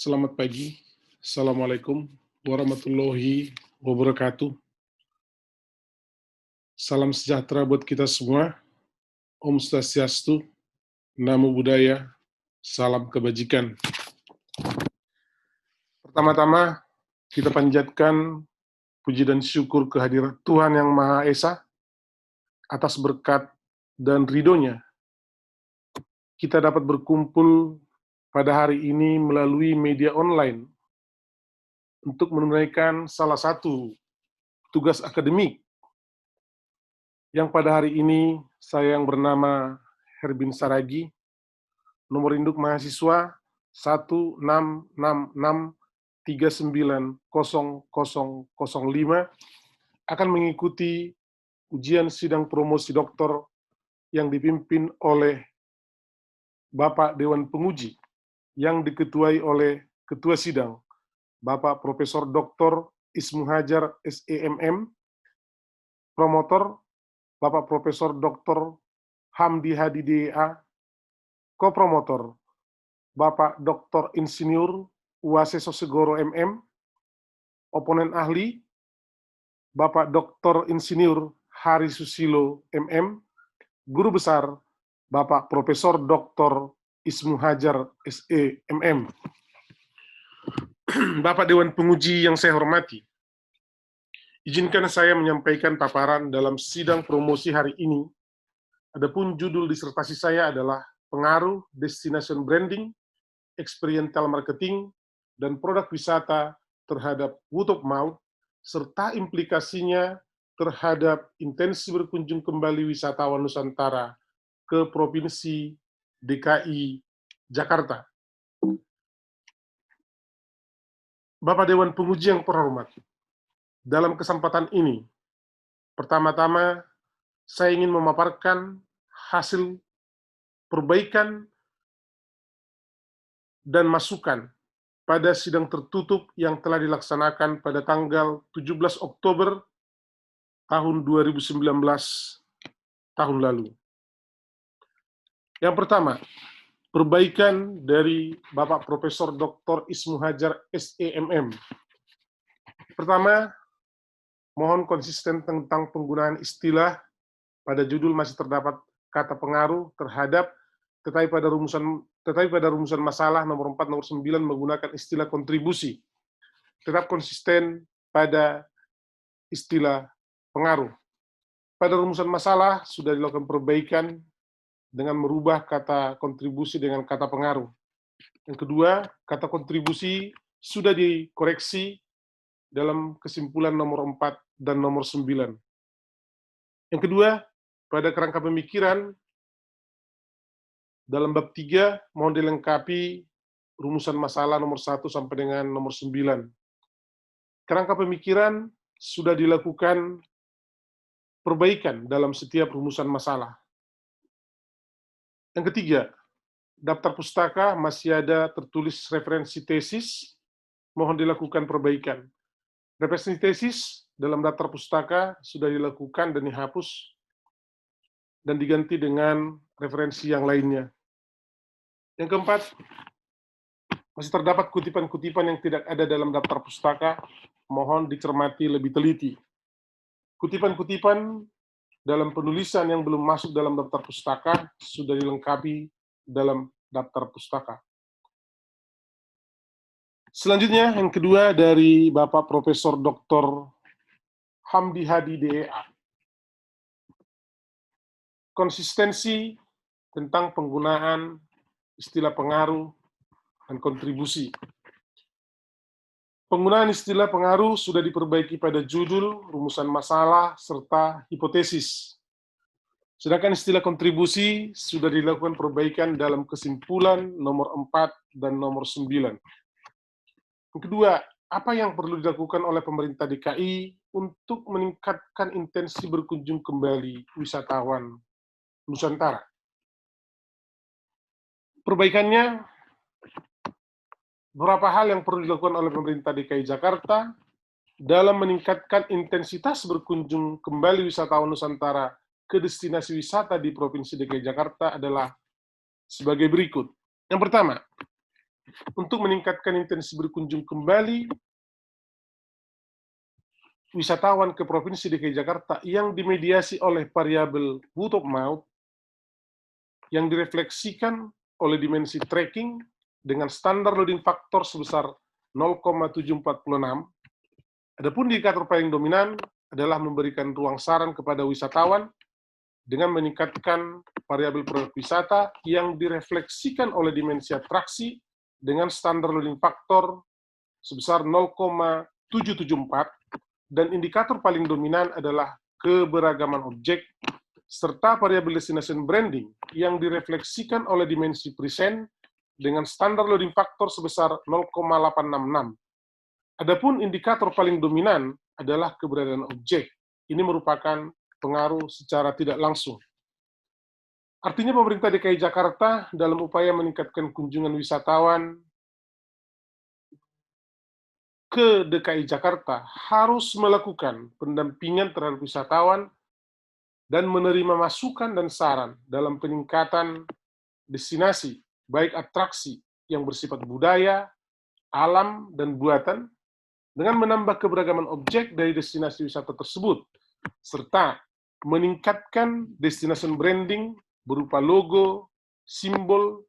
Selamat pagi. Assalamualaikum warahmatullahi wabarakatuh. Salam sejahtera buat kita semua. Om Swastiastu, Namo Buddhaya, salam kebajikan. Pertama-tama, kita panjatkan puji dan syukur kehadirat Tuhan Yang Maha Esa atas berkat dan ridhonya. Kita dapat berkumpul pada hari ini melalui media online untuk menunaikan salah satu tugas akademik yang pada hari ini saya yang bernama Herbin Saragi, nomor induk mahasiswa 166390005, akan mengikuti ujian sidang promosi doktor yang dipimpin oleh Bapak Dewan Penguji yang diketuai oleh Ketua Sidang, Bapak Profesor Dr. Ismu Hajar SEMM, promotor Bapak Profesor Dr. Hamdi Hadi DA, kopromotor Bapak Dr. Insinyur Waseso Segoro MM, oponen ahli Bapak Dr. Insinyur Hari Susilo MM, guru besar Bapak Profesor Dr. Ismu Hajar SEMM. Bapak Dewan Penguji yang saya hormati, izinkan saya menyampaikan paparan dalam sidang promosi hari ini. Adapun judul disertasi saya adalah Pengaruh Destination Branding, Experiential Marketing, dan Produk Wisata terhadap word of mouth, serta implikasinya terhadap intensi berkunjung kembali wisatawan Nusantara ke Provinsi DKI Jakarta. Bapak Dewan Penguji yang terhormat, dalam kesempatan ini, pertama-tama saya ingin memaparkan hasil perbaikan dan masukan pada sidang tertutup yang telah dilaksanakan pada tanggal 17 Oktober tahun 2019 tahun lalu. Yang pertama, perbaikan dari Bapak Profesor Dr. Ismu Hajar SEMM. Pertama, mohon konsisten tentang penggunaan istilah pada judul masih terdapat kata pengaruh terhadap tetapi pada rumusan masalah nomor 4, nomor 9 menggunakan istilah kontribusi. Tetap konsisten pada istilah pengaruh. Pada rumusan masalah sudah dilakukan perbaikan dengan merubah kata kontribusi dengan kata pengaruh. Yang kedua, kata kontribusi sudah dikoreksi dalam kesimpulan nomor 4 dan nomor 9. Yang kedua, pada kerangka pemikiran, dalam bab 3, mohon dilengkapi rumusan masalah nomor 1 sampai dengan nomor 9. Kerangka pemikiran sudah dilakukan perbaikan dalam setiap rumusan masalah. Yang ketiga, daftar pustaka masih ada tertulis referensi tesis, mohon dilakukan perbaikan. Referensi tesis dalam daftar pustaka sudah dilakukan dan dihapus dan diganti dengan referensi yang lainnya. Yang keempat, masih terdapat kutipan-kutipan yang tidak ada dalam daftar pustaka, mohon dicermati lebih teliti. Kutipan-kutipan dalam penulisan yang belum masuk dalam daftar pustaka sudah dilengkapi dalam daftar pustaka. Selanjutnya, yang kedua dari Bapak Profesor Dr. Hamdi Hadi DEA. Konsistensi tentang penggunaan istilah pengaruh dan kontribusi. Penggunaan istilah pengaruh sudah diperbaiki pada judul, rumusan masalah, serta hipotesis. Sedangkan istilah kontribusi sudah dilakukan perbaikan dalam kesimpulan nomor 4 dan nomor 9. Yang kedua, apa yang perlu dilakukan oleh pemerintah DKI untuk meningkatkan intensi berkunjung kembali wisatawan Nusantara? Perbaikannya, beberapa hal yang perlu dilakukan oleh pemerintah DKI Jakarta dalam meningkatkan intensitas berkunjung kembali wisatawan Nusantara ke destinasi wisata di Provinsi DKI Jakarta adalah sebagai berikut. Yang pertama, untuk meningkatkan intensi berkunjung kembali wisatawan ke Provinsi DKI Jakarta yang dimediasi oleh variabel word of mouth yang direfleksikan oleh dimensi tracking dengan standar loading factor sebesar 0,746. Adapun indikator paling dominan adalah memberikan ruang saran kepada wisatawan dengan meningkatkan variabel produk wisata yang direfleksikan oleh dimensi atraksi dengan standar loading factor sebesar 0,774, dan indikator paling dominan adalah keberagaman objek serta variabel destination branding yang direfleksikan oleh dimensi present dengan standar loading factor sebesar 0,866. Adapun indikator paling dominan adalah keberadaan objek. Ini merupakan pengaruh secara tidak langsung. Artinya pemerintah DKI Jakarta dalam upaya meningkatkan kunjungan wisatawan ke DKI Jakarta harus melakukan pendampingan terhadap wisatawan dan menerima masukan dan saran dalam peningkatan destinasi, baik atraksi yang bersifat budaya, alam, dan buatan, dengan menambah keberagaman objek dari destinasi wisata tersebut, serta meningkatkan destination branding berupa logo, simbol,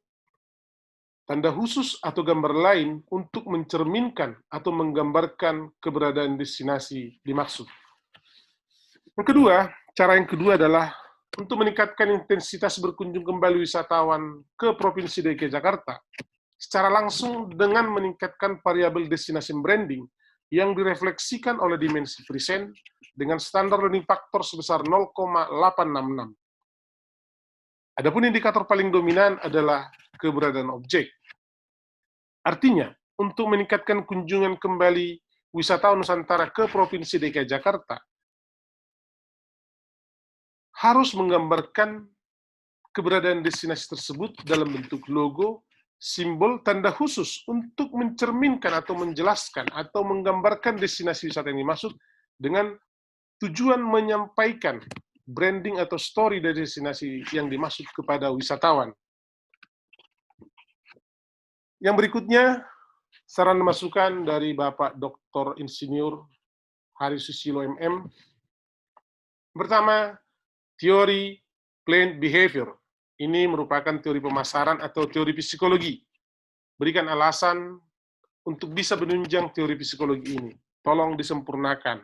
tanda khusus atau gambar lain untuk mencerminkan atau menggambarkan keberadaan destinasi dimaksud. Cara yang kedua adalah untuk meningkatkan intensitas berkunjung kembali wisatawan ke Provinsi DKI Jakarta secara langsung dengan meningkatkan variabel destination branding yang direfleksikan oleh dimensi present dengan standar loading factor sebesar 0,866. Adapun indikator paling dominan adalah keberadaan objek. Artinya, untuk meningkatkan kunjungan kembali wisatawan Nusantara ke Provinsi DKI Jakarta, harus menggambarkan keberadaan destinasi tersebut dalam bentuk logo, simbol, tanda khusus untuk mencerminkan atau menjelaskan atau menggambarkan destinasi wisata yang dimaksud dengan tujuan menyampaikan branding atau story dari destinasi yang dimaksud kepada wisatawan. Yang berikutnya, saran masukan dari Bapak Dr. Insinyur Hari Susilo MM. Pertama, teori planned behavior. Ini merupakan teori pemasaran atau teori psikologi. Berikan alasan untuk bisa menunjang teori psikologi ini. Tolong disempurnakan.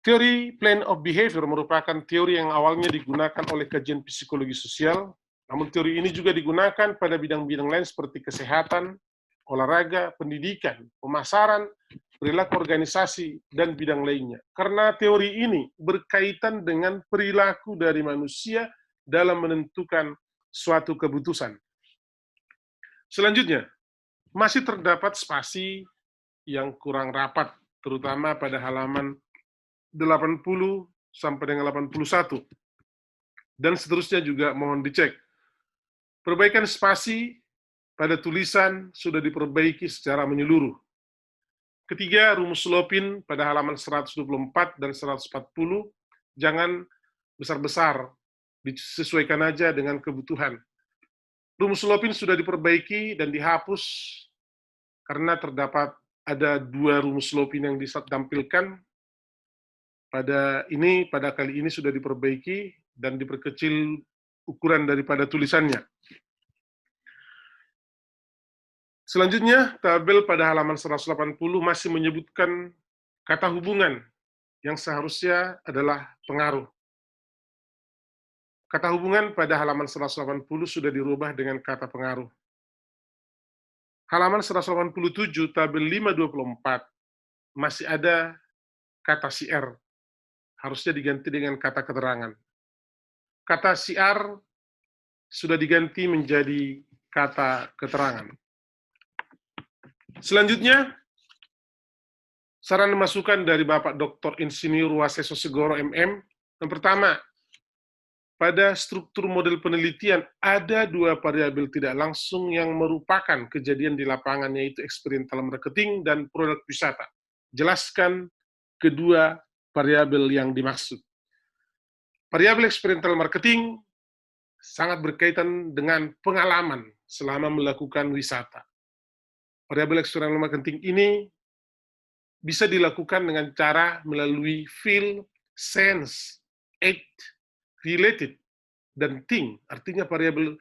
Teori plan of behavior merupakan teori yang awalnya digunakan oleh kajian psikologi sosial, namun teori ini juga digunakan pada bidang-bidang lain seperti kesehatan, olahraga, pendidikan, pemasaran, perilaku organisasi, dan bidang lainnya. Karena teori ini berkaitan dengan perilaku dari manusia dalam menentukan suatu keputusan. Selanjutnya, masih terdapat spasi yang kurang rapat, terutama pada halaman 80 sampai dengan 81. Dan seterusnya juga mohon dicek. Perbaikan spasi pada tulisan sudah diperbaiki secara menyeluruh. Ketiga, rumus Lopin pada halaman 124 dan 140 jangan besar-besar, disesuaikan aja dengan kebutuhan. Rumus Lopin sudah diperbaiki dan dihapus karena terdapat ada 2 rumus Lopin yang ditampilkan. Pada kali ini sudah diperbaiki dan diperkecil ukuran daripada tulisannya. Selanjutnya, tabel pada halaman 180 masih menyebutkan kata hubungan yang seharusnya adalah pengaruh. Kata hubungan pada halaman 180 sudah dirubah dengan kata pengaruh. Halaman 187, tabel 524, masih ada kata siar. Harusnya diganti dengan kata keterangan. Kata siar sudah diganti menjadi kata keterangan. Selanjutnya, saran masukan dari Bapak Dr. Insinyur Waseso Segoro MM. Yang pertama, pada struktur model penelitian ada 2 variabel tidak langsung yang merupakan kejadian di lapangan, yaitu experiential marketing dan produk wisata. Jelaskan kedua variabel yang dimaksud. Variabel experiential marketing sangat berkaitan dengan pengalaman selama melakukan wisata. Variabel eksternal marketing ini bisa dilakukan dengan cara melalui feel, sense, act, related, dan think. Artinya variabel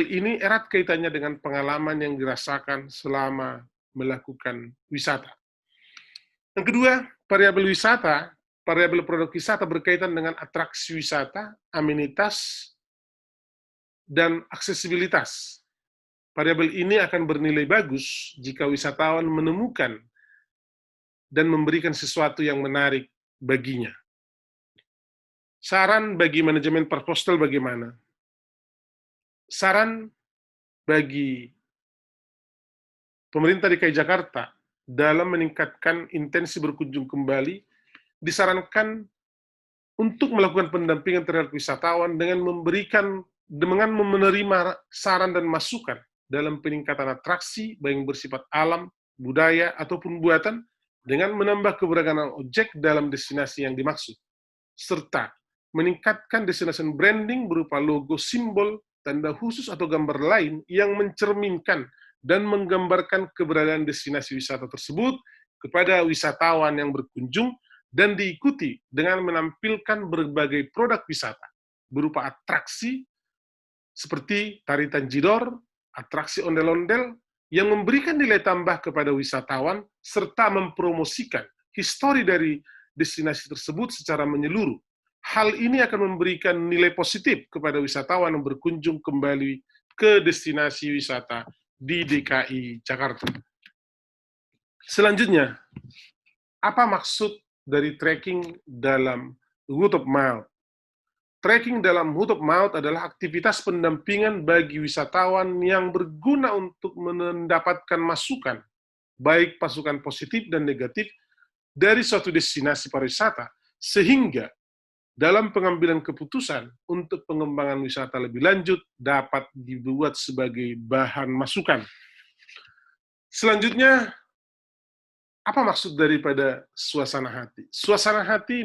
ini erat kaitannya dengan pengalaman yang dirasakan selama melakukan wisata. Yang kedua, variabel produk wisata berkaitan dengan atraksi wisata, amenitas, dan aksesibilitas. Variabel ini akan bernilai bagus jika wisatawan menemukan dan memberikan sesuatu yang menarik baginya. Saran bagi manajemen proposal bagaimana? Saran bagi pemerintah DKI Jakarta dalam meningkatkan intensi berkunjung kembali, disarankan untuk melakukan pendampingan terhadap wisatawan dengan menerima saran dan masukan dalam peningkatan atraksi, baik yang bersifat alam, budaya, ataupun buatan, dengan menambah keberagaman objek dalam destinasi yang dimaksud, serta meningkatkan destination branding berupa logo, simbol, tanda khusus atau gambar lain yang mencerminkan dan menggambarkan keberadaan destinasi wisata tersebut kepada wisatawan yang berkunjung, dan diikuti dengan menampilkan berbagai produk wisata berupa atraksi seperti tari tanjidor, atraksi ondel-ondel, yang memberikan nilai tambah kepada wisatawan, serta mempromosikan histori dari destinasi tersebut secara menyeluruh. Hal ini akan memberikan nilai positif kepada wisatawan yang berkunjung kembali ke destinasi wisata di DKI Jakarta. Selanjutnya, apa maksud dari tracking dalam word of mouth? Tracking dalam word of mouth adalah aktivitas pendampingan bagi wisatawan yang berguna untuk mendapatkan masukan, baik masukan positif dan negatif, dari suatu destinasi pariwisata, sehingga dalam pengambilan keputusan untuk pengembangan wisata lebih lanjut dapat dibuat sebagai bahan masukan. Selanjutnya, apa maksud daripada suasana hati? Suasana hati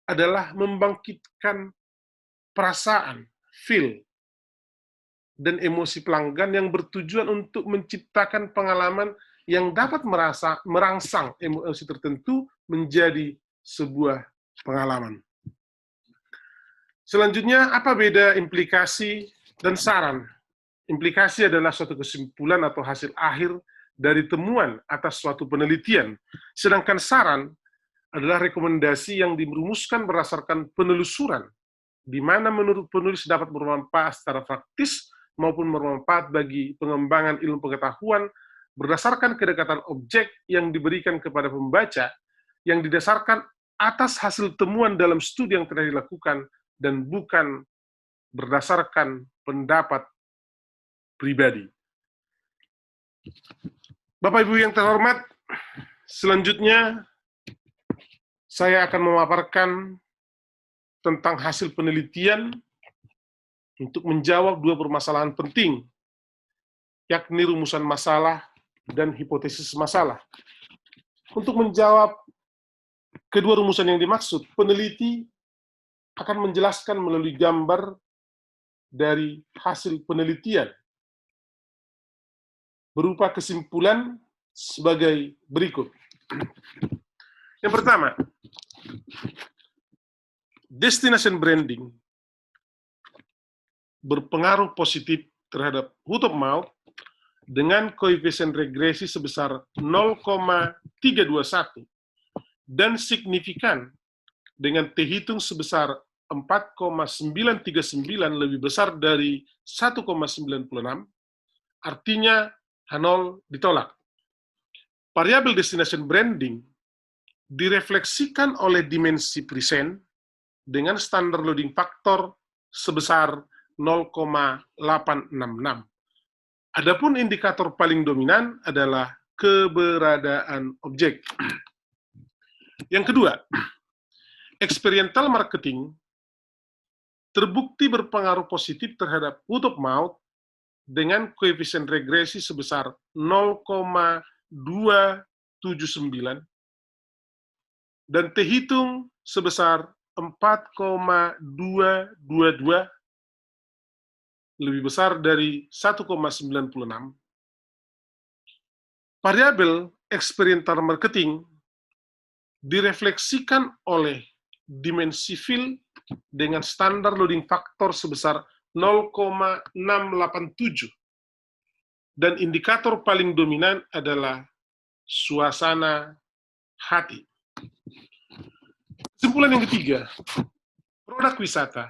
adalah membangkitkan perasaan, feel, dan emosi pelanggan yang bertujuan untuk menciptakan pengalaman yang dapat merangsang emosi tertentu menjadi sebuah pengalaman. Selanjutnya, apa beda implikasi dan saran? Implikasi adalah suatu kesimpulan atau hasil akhir dari temuan atas suatu penelitian, sedangkan saran adalah rekomendasi yang dirumuskan berdasarkan penelusuran, di mana menurut penulis dapat bermanfaat secara praktis maupun bermanfaat bagi pengembangan ilmu pengetahuan berdasarkan kedekatan objek yang diberikan kepada pembaca, yang didasarkan atas hasil temuan dalam studi yang telah dilakukan dan bukan berdasarkan pendapat pribadi. Bapak Ibu yang terhormat, selanjutnya saya akan memaparkan tentang hasil penelitian untuk menjawab dua permasalahan penting, yakni rumusan masalah dan hipotesis masalah. Untuk menjawab kedua rumusan yang dimaksud, peneliti akan menjelaskan melalui gambar dari hasil penelitian berupa kesimpulan sebagai berikut. Yang pertama, destination branding berpengaruh positif terhadap word of mouth dengan koefisien regresi sebesar 0,321 dan signifikan dengan T hitung sebesar 4,939 lebih besar dari 1,96, artinya H0 ditolak. Variabel destination branding direfleksikan oleh dimensi present dengan standar loading factor sebesar 0,866. Adapun indikator paling dominan adalah keberadaan objek. Yang kedua, experiential marketing terbukti berpengaruh positif terhadap word of mouth dengan koefisien regresi sebesar 0,279 dan T hitung sebesar 4,222, lebih besar dari 1,96. Variabel eksperimental marketing direfleksikan oleh dimensi fill dengan standar loading factor sebesar 0,687 dan indikator paling dominan adalah suasana hati. Kesimpulan yang ketiga, produk wisata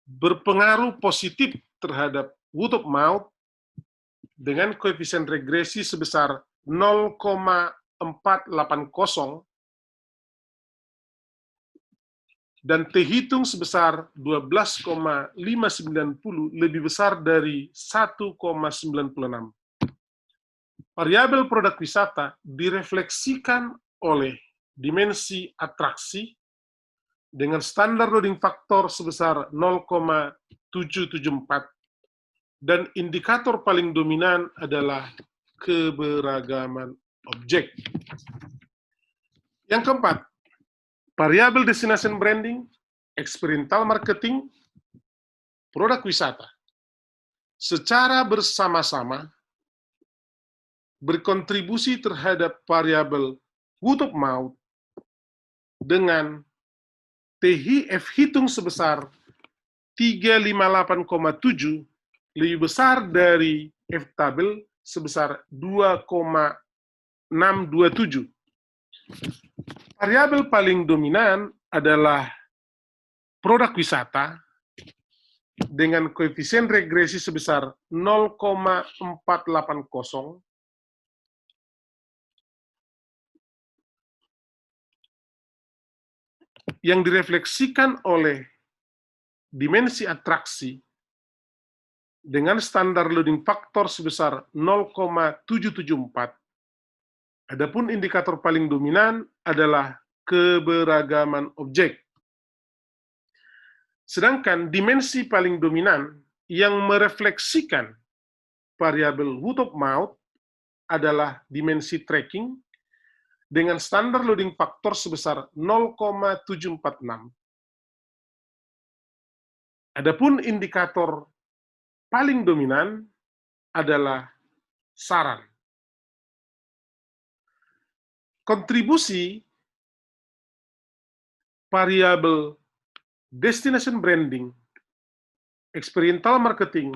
berpengaruh positif terhadap word of mouth dengan koefisien regresi sebesar 0,480 dan T hitung sebesar 12,590 lebih besar dari 1,96. Variabel produk wisata direfleksikan oleh dimensi atraksi dengan standar loading factor sebesar 0,774 dan indikator paling dominan adalah keberagaman objek. Yang keempat, variabel destination branding, experiential marketing, produk wisata secara bersama-sama berkontribusi terhadap variabel word of mouth dengan THF hitung sebesar 358,7 lebih besar dari F tabel sebesar 2,627. Variabel paling dominan adalah produk wisata dengan koefisien regresi sebesar 0,480 yang direfleksikan oleh dimensi atraksi dengan standar loading factor sebesar 0,774. Adapun indikator paling dominan adalah keberagaman objek. Sedangkan dimensi paling dominan yang merefleksikan variabel word of mouth adalah dimensi tracking dengan standar loading factor sebesar 0,746. Adapun indikator paling dominan adalah saran. Kontribusi variabel destination branding, experiential marketing,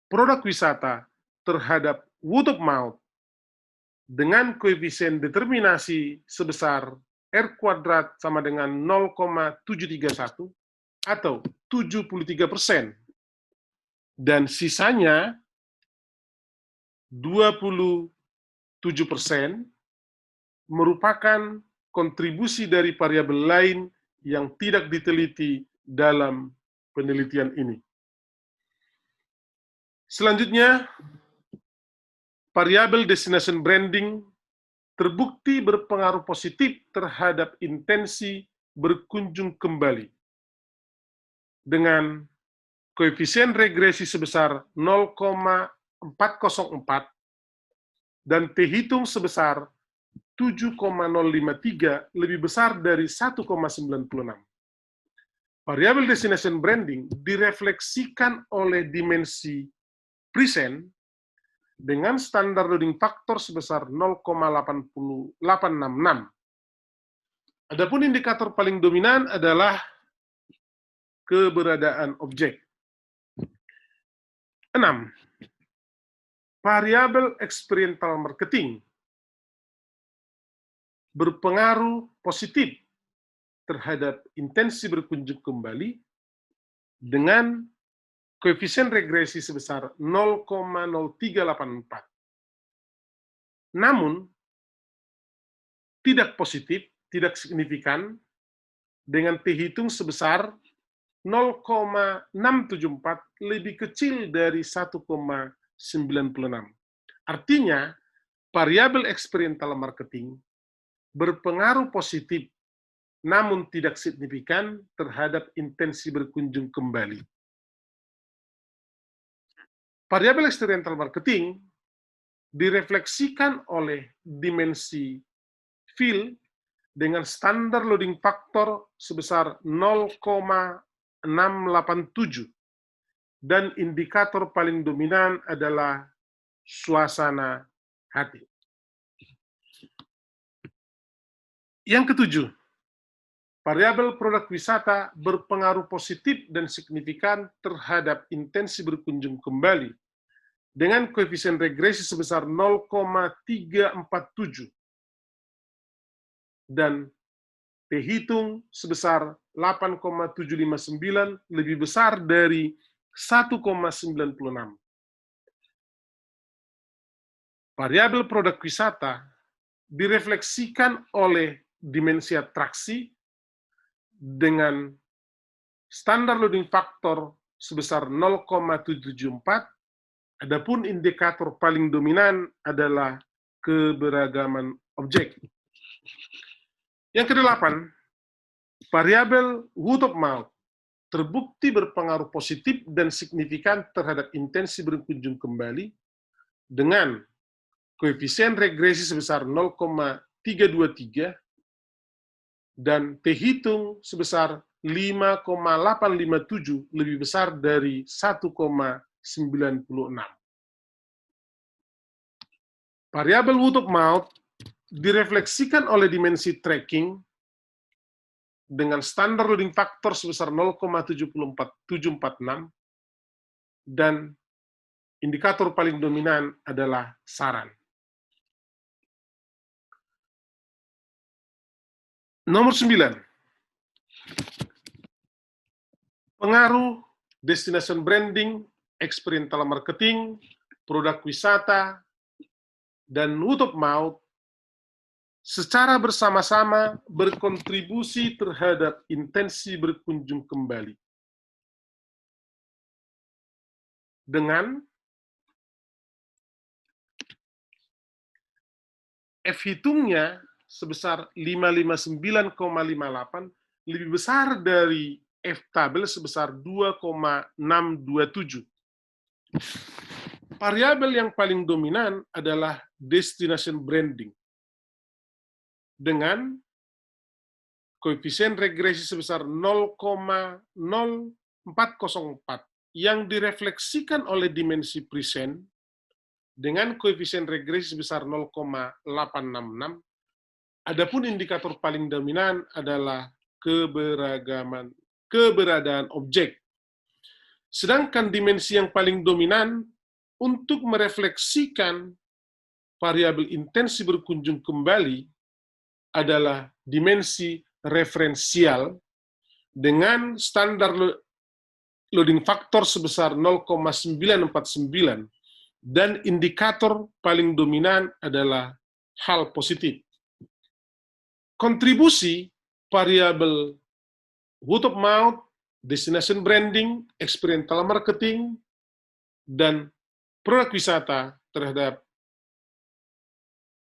produk wisata terhadap word of mouth dengan koefisien determinasi sebesar R² sama dengan 0,731 atau 73%, dan sisanya 27% merupakan kontribusi dari variabel lain yang tidak diteliti dalam penelitian ini. Selanjutnya, variabel destination branding terbukti berpengaruh positif terhadap intensi berkunjung kembali dengan koefisien regresi sebesar 0,404 dan T hitung sebesar 7,053 lebih besar dari 1,96. Variabel destination branding direfleksikan oleh dimensi present dengan standar loading factor sebesar 0,866. Adapun indikator paling dominan adalah keberadaan objek. 6. Variabel experiential marketing berpengaruh positif terhadap intensi berkunjung kembali dengan koefisien regresi sebesar 0,0384. Namun, tidak positif, tidak signifikan, dengan T hitung sebesar 0,674 lebih kecil dari 1,96. Artinya, variabel experiential marketing berpengaruh positif namun tidak signifikan terhadap intensi berkunjung kembali. Variabel experiential marketing direfleksikan oleh dimensi fill dengan standar loading factor sebesar 0,687 dan indikator paling dominan adalah suasana hati. Yang ketujuh, variabel produk wisata berpengaruh positif dan signifikan terhadap intensi berkunjung kembali dengan koefisien regresi sebesar 0,347 dan T hitung sebesar 8,759 lebih besar dari 1,96. Variabel produk wisata direfleksikan oleh dimensi atraksi dengan standar loading factor sebesar 0,774, adapun indikator paling dominan adalah keberagaman objek. Yang kedelapan, variabel word of mouth terbukti berpengaruh positif dan signifikan terhadap intensi berkunjung kembali dengan koefisien regresi sebesar 0,323 dan T hitung sebesar 5,857 lebih besar dari 1,96. Variabel word of mouth direfleksikan oleh dimensi tracking dengan standar loading factor sebesar 0,74746 dan indikator paling dominan adalah saran. Nomor 9. Pengaruh destination branding, experiential marketing, produk wisata, dan word of mouth secara bersama-sama berkontribusi terhadap intensi berkunjung kembali. Dengan F hitungnya sebesar 559,58 lebih besar dari F tabel sebesar 2,627. Variabel yang paling dominan adalah destination branding dengan koefisien regresi sebesar 0,0404 yang direfleksikan oleh dimensi present dengan koefisien regresi sebesar 0,866. Adapun indikator paling dominan adalah keberadaan objek. Sedangkan dimensi yang paling dominan untuk merefleksikan variabel intensi berkunjung kembali adalah dimensi referensial dengan standar loading factor sebesar 0,949 dan indikator paling dominan adalah hal positif. Kontribusi variabel word of mouth, destination branding, experiential marketing, dan produk wisata terhadap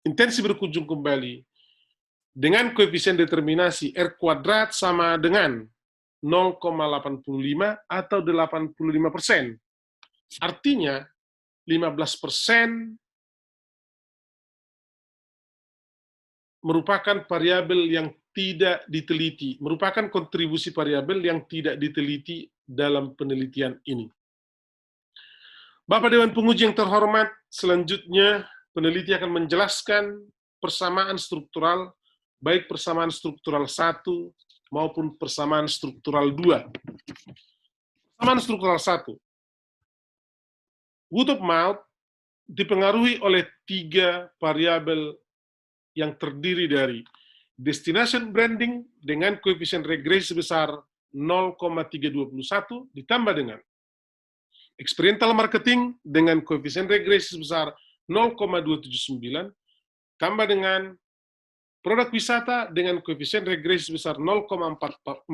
intensi berkunjung kembali dengan koefisien determinasi R kuadrat sama dengan 0,85 atau 85%. Artinya 15% merupakan variabel yang tidak diteliti, merupakan kontribusi variabel yang tidak diteliti dalam penelitian ini. Bapak Dewan Penguji yang terhormat, selanjutnya peneliti akan menjelaskan persamaan struktural, baik persamaan struktural 1 maupun persamaan struktural 2. Persamaan struktural 1. Word of mouth dipengaruhi oleh 3 variabel yang terdiri dari destination branding dengan koefisien regresi sebesar 0,321 ditambah dengan experiential marketing dengan koefisien regresi sebesar 0,279 tambah dengan produk wisata dengan koefisien regresi sebesar 0,480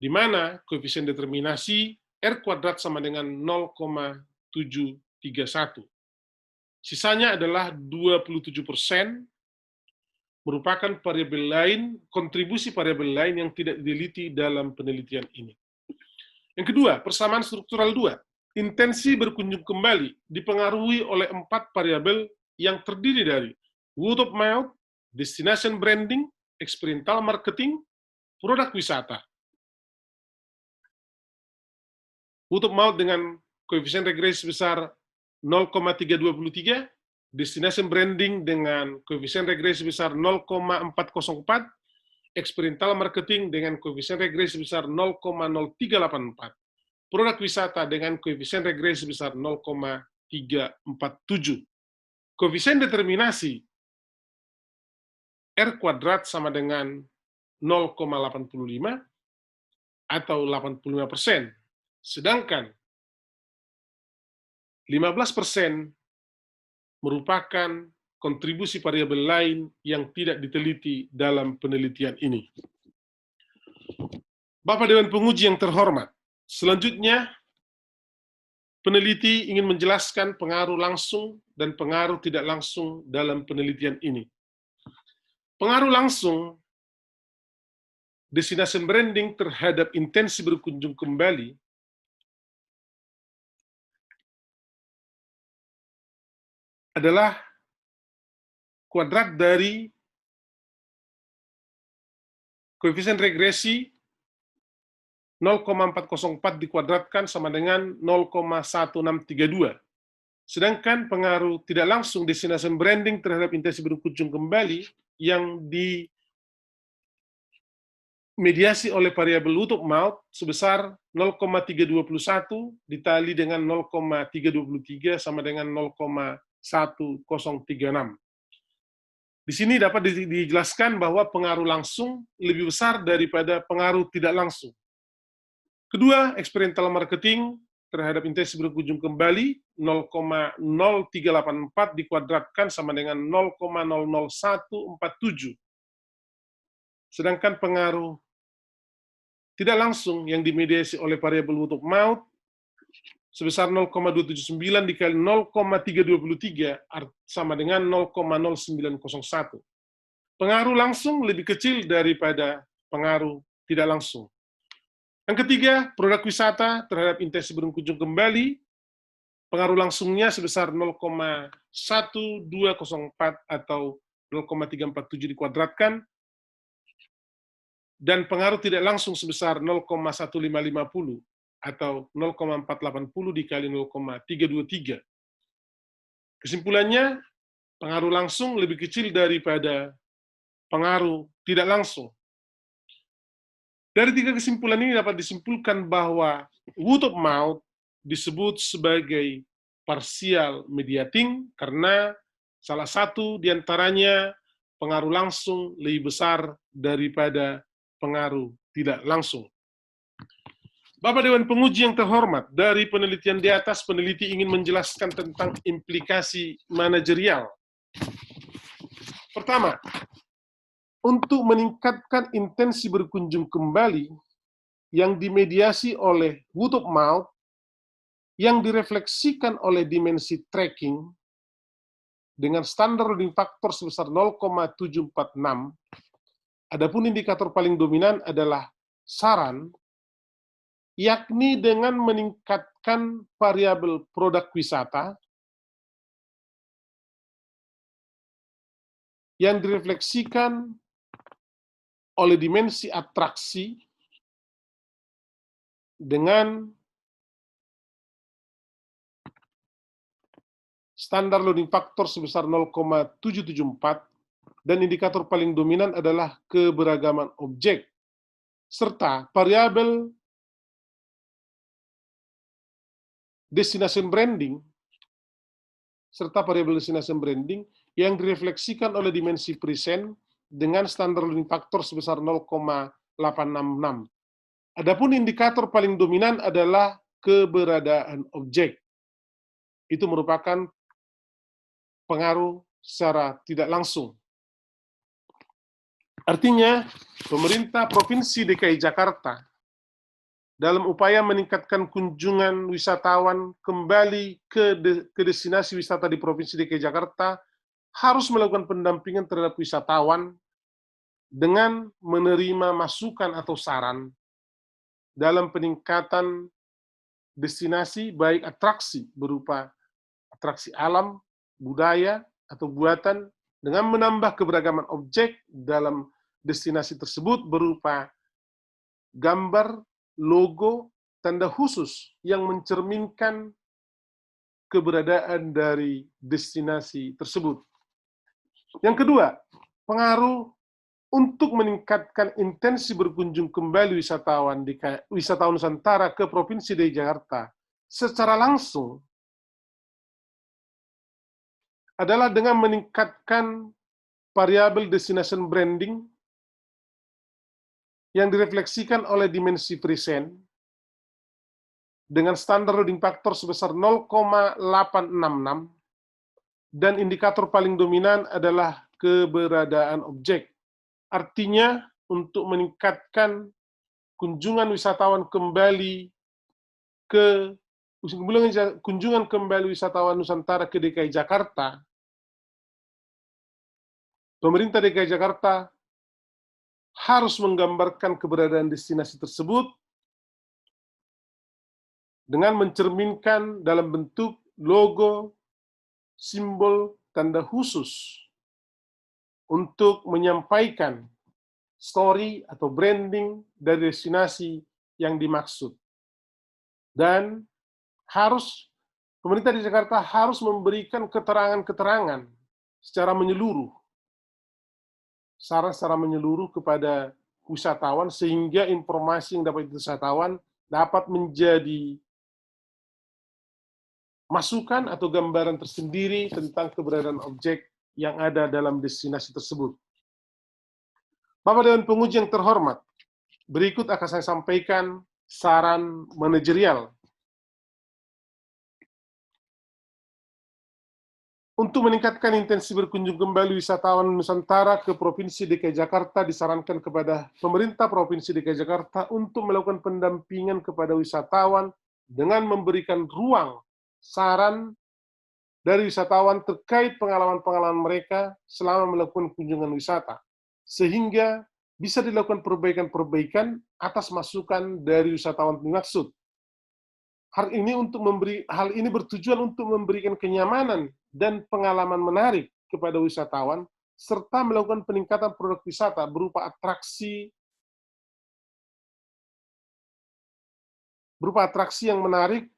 di mana koefisien determinasi R kuadrat sama dengan 0,731. Sisanya adalah 27% merupakan variabel lain, kontribusi variabel lain yang tidak diteliti dalam penelitian ini. Yang kedua, persamaan struktural 2. Intensi berkunjung kembali dipengaruhi oleh 4 variabel yang terdiri dari word of mouth, destination branding, experiential marketing, produk wisata, Untuk maut dengan koefisien regresi sebesar 0,323, destination branding dengan koefisien regresi sebesar 0,404, eksperimental marketing dengan koefisien regresi sebesar 0,0384, produk wisata dengan koefisien regresi sebesar 0,347. Koefisien determinasi R kuadrat sama dengan 0,85 atau 85%. Sedangkan 15% merupakan kontribusi variabel lain yang tidak diteliti dalam penelitian ini. Bapak Dewan Penguji yang terhormat, selanjutnya peneliti ingin menjelaskan pengaruh langsung dan pengaruh tidak langsung dalam penelitian ini. Pengaruh langsung destination branding terhadap intensi berkunjung kembali adalah kuadrat dari koefisien regresi 0,404 dikuadratkan sama dengan 0,1632. Sedangkan pengaruh tidak langsung destination branding terhadap intensi berkunjung kembali yang dimediasi oleh variabel word of mouth sebesar 0,321 ditali dengan 0,323 sama dengan 0,1036. Di sini dapat dijelaskan bahwa pengaruh langsung lebih besar daripada pengaruh tidak langsung. Kedua, eksperimental marketing terhadap intensi berkunjung kembali 0,0384 dikuadratkan sama dengan 0,00147. Sedangkan pengaruh tidak langsung yang dimediasi oleh variabel word of mouth sebesar 0,279 dikali 0,323 sama dengan 0,0901. Pengaruh langsung lebih kecil daripada pengaruh tidak langsung. Yang ketiga, produk wisata terhadap intensi berkunjung kembali, pengaruh langsungnya sebesar 0,1204 atau 0,347 dikuadratkan, dan pengaruh tidak langsung sebesar 0,1550 atau 0,480 dikali 0,323. Kesimpulannya, pengaruh langsung lebih kecil daripada pengaruh tidak langsung. Dari tiga kesimpulan ini dapat disimpulkan bahwa word of mouth disebut sebagai partial mediating karena salah satu diantaranya pengaruh langsung lebih besar daripada pengaruh tidak langsung. Bapak Dewan Penguji yang terhormat, dari penelitian di atas, peneliti ingin menjelaskan tentang implikasi manajerial. Pertama, untuk meningkatkan intensi berkunjung kembali yang dimediasi oleh word of mouth yang direfleksikan oleh dimensi tracking dengan standar loading factor sebesar 0,746, adapun indikator paling dominan adalah saran, yakni dengan meningkatkan variabel produk wisata yang direfleksikan oleh dimensi atraksi dengan standar loading factor sebesar 0,774 dan indikator paling dominan adalah keberagaman objek serta variabel destination branding yang direfleksikan oleh dimensi present dengan standar loading factor sebesar 0,866. Adapun indikator paling dominan adalah keberadaan objek. Itu merupakan pengaruh secara tidak langsung. Artinya, pemerintah Provinsi DKI Jakarta dalam upaya meningkatkan kunjungan wisatawan kembali ke destinasi wisata di Provinsi DKI Jakarta harus melakukan pendampingan terhadap wisatawan dengan menerima masukan atau saran dalam peningkatan destinasi baik atraksi berupa atraksi alam, budaya, atau buatan dengan menambah keberagaman objek dalam destinasi tersebut berupa gambar, logo, tanda khusus yang mencerminkan keberadaan dari destinasi tersebut. Yang kedua, pengaruh untuk meningkatkan intensi berkunjung kembali wisatawan Nusantara ke Provinsi DKI Jakarta secara langsung adalah dengan meningkatkan variabel destination branding yang direfleksikan oleh dimensi present dengan standar loading factor sebesar 0,866 dan indikator paling dominan adalah keberadaan objek. Artinya, untuk meningkatkan kunjungan wisatawan kembali wisatawan Nusantara ke DKI Jakarta, pemerintah DKI Jakarta harus menggambarkan keberadaan destinasi tersebut dengan mencerminkan dalam bentuk logo, simbol, tanda khusus untuk menyampaikan story atau branding dari destinasi yang dimaksud. Dan pemerintah di Jakarta harus memberikan keterangan-keterangan secara menyeluruh, saran secara menyeluruh kepada wisatawan sehingga informasi yang dapat wisatawan dapat menjadi masukan atau gambaran tersendiri tentang keberadaan objek yang ada dalam destinasi tersebut. Bapak Dewan Penguji yang terhormat, berikut akan saya sampaikan saran manajerial untuk meningkatkan intensi berkunjung kembali wisatawan Nusantara ke Provinsi DKI Jakarta. Disarankan kepada pemerintah Provinsi DKI Jakarta untuk melakukan pendampingan kepada wisatawan dengan memberikan ruang saran dari wisatawan terkait pengalaman-pengalaman mereka selama melakukan kunjungan wisata, sehingga bisa dilakukan perbaikan-perbaikan atas masukan dari wisatawan dimaksud. Hal ini bertujuan untuk memberikan kenyamanan dan pengalaman menarik kepada wisatawan, serta melakukan peningkatan produk wisata berupa atraksi yang menarik,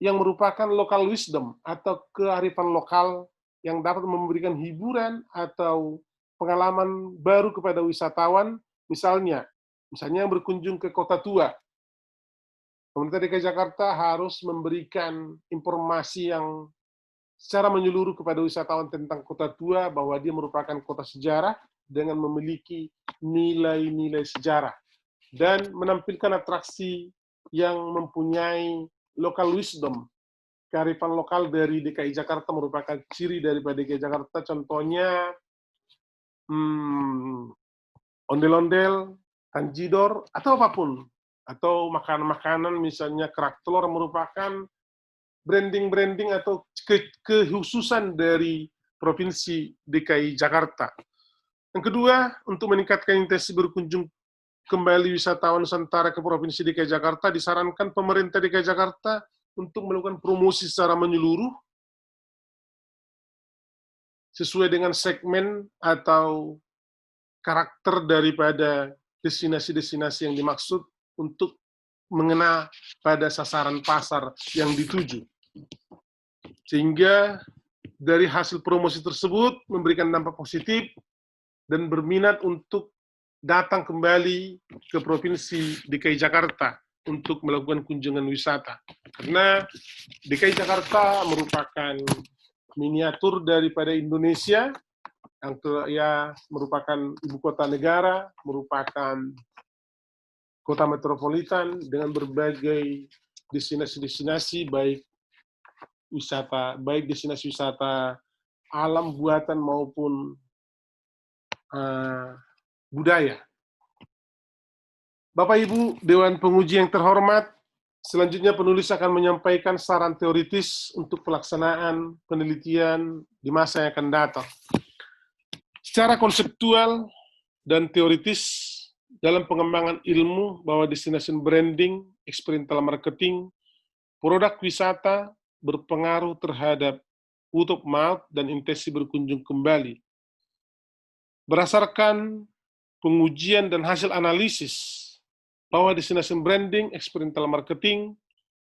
yang merupakan local wisdom atau kearifan lokal yang dapat memberikan hiburan atau pengalaman baru kepada wisatawan, misalnya yang berkunjung ke Kota Tua. Pemerintah DKI Jakarta harus memberikan informasi yang secara menyeluruh kepada wisatawan tentang Kota Tua, bahwa dia merupakan kota sejarah dengan memiliki nilai-nilai sejarah, dan menampilkan atraksi yang mempunyai local wisdom, kearifan lokal dari DKI Jakarta merupakan ciri daripada DKI Jakarta, contohnya ondel-ondel, tanjidor, atau apapun, atau makanan-makanan misalnya kerak telur merupakan branding atau kekhususan dari Provinsi DKI Jakarta. Yang kedua, untuk meningkatkan intensi berkunjung kembali wisatawan Nusantara ke Provinsi DKI Jakarta, disarankan pemerintah DKI Jakarta untuk melakukan promosi secara menyeluruh sesuai dengan segmen atau karakter daripada destinasi-destinasi yang dimaksud untuk mengena pada sasaran pasar yang dituju. Sehingga dari hasil promosi tersebut memberikan dampak positif dan berminat untuk datang kembali ke Provinsi DKI Jakarta untuk melakukan kunjungan wisata. Karena DKI Jakarta merupakan miniatur daripada Indonesia, yang merupakan ibu kota negara, merupakan kota metropolitan dengan berbagai destinasi-destinasi, baik destinasi wisata alam buatan maupun budaya. Bapak Ibu Dewan Penguji yang terhormat, selanjutnya penulis akan menyampaikan saran teoritis untuk pelaksanaan penelitian di masa yang akan datang. Secara konseptual dan teoritis dalam pengembangan ilmu bahwa destination branding, experiential marketing, produk wisata berpengaruh terhadap word of mouth dan intensi berkunjung kembali. Berdasarkan pengujian dan hasil analisis bahwa destination branding, experiential marketing,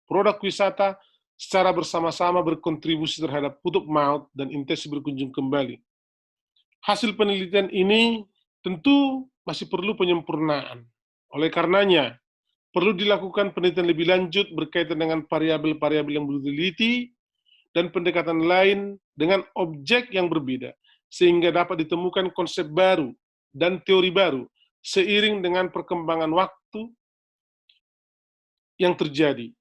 produk wisata secara bersama-sama berkontribusi terhadap tutup maut dan intensi berkunjung kembali. Hasil penelitian ini tentu masih perlu penyempurnaan. Oleh karenanya, perlu dilakukan penelitian lebih lanjut berkaitan dengan variabel-variabel yang belum diteliti dan pendekatan lain dengan objek yang berbeda, sehingga dapat ditemukan konsep baru dan teori baru seiring dengan perkembangan waktu yang terjadi.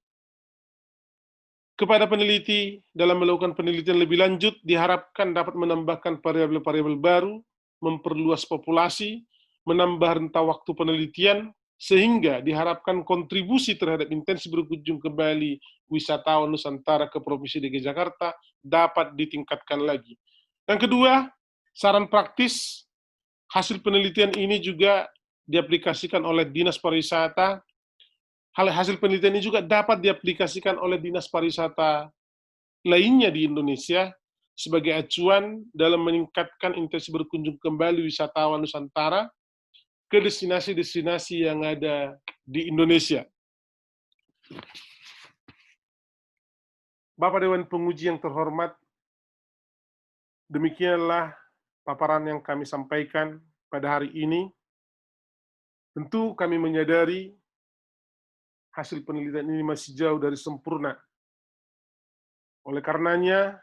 Kepada peneliti, dalam melakukan penelitian lebih lanjut, diharapkan dapat menambahkan variabel-variabel baru, memperluas populasi, menambah rentang waktu penelitian, sehingga diharapkan kontribusi terhadap intensi berkunjung kembali wisatawan Nusantara ke Provinsi DKI Jakarta dapat ditingkatkan lagi. Yang kedua, saran praktis, hasil penelitian ini juga diaplikasikan oleh Dinas Pariwisata. Hasil penelitian ini juga dapat diaplikasikan oleh Dinas Pariwisata lainnya di Indonesia sebagai acuan dalam meningkatkan intensi berkunjung kembali wisatawan Nusantara ke destinasi-destinasi yang ada di Indonesia. Bapak Dewan Penguji yang terhormat, demikianlah paparan yang kami sampaikan pada hari ini. Tentu kami menyadari hasil penelitian ini masih jauh dari sempurna. Oleh karenanya,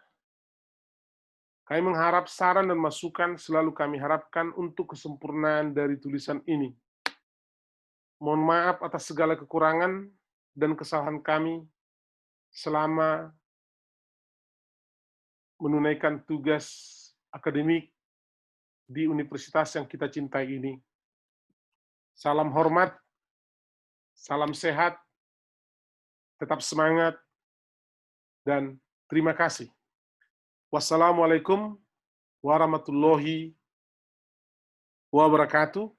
kami mengharap saran dan masukan selalu kami harapkan untuk kesempurnaan dari tulisan ini. Mohon maaf atas segala kekurangan dan kesalahan kami selama menunaikan tugas akademik di universitas yang kita cintai ini. Salam hormat, salam sehat, tetap semangat, dan terima kasih. Wassalamualaikum warahmatullahi wabarakatuh.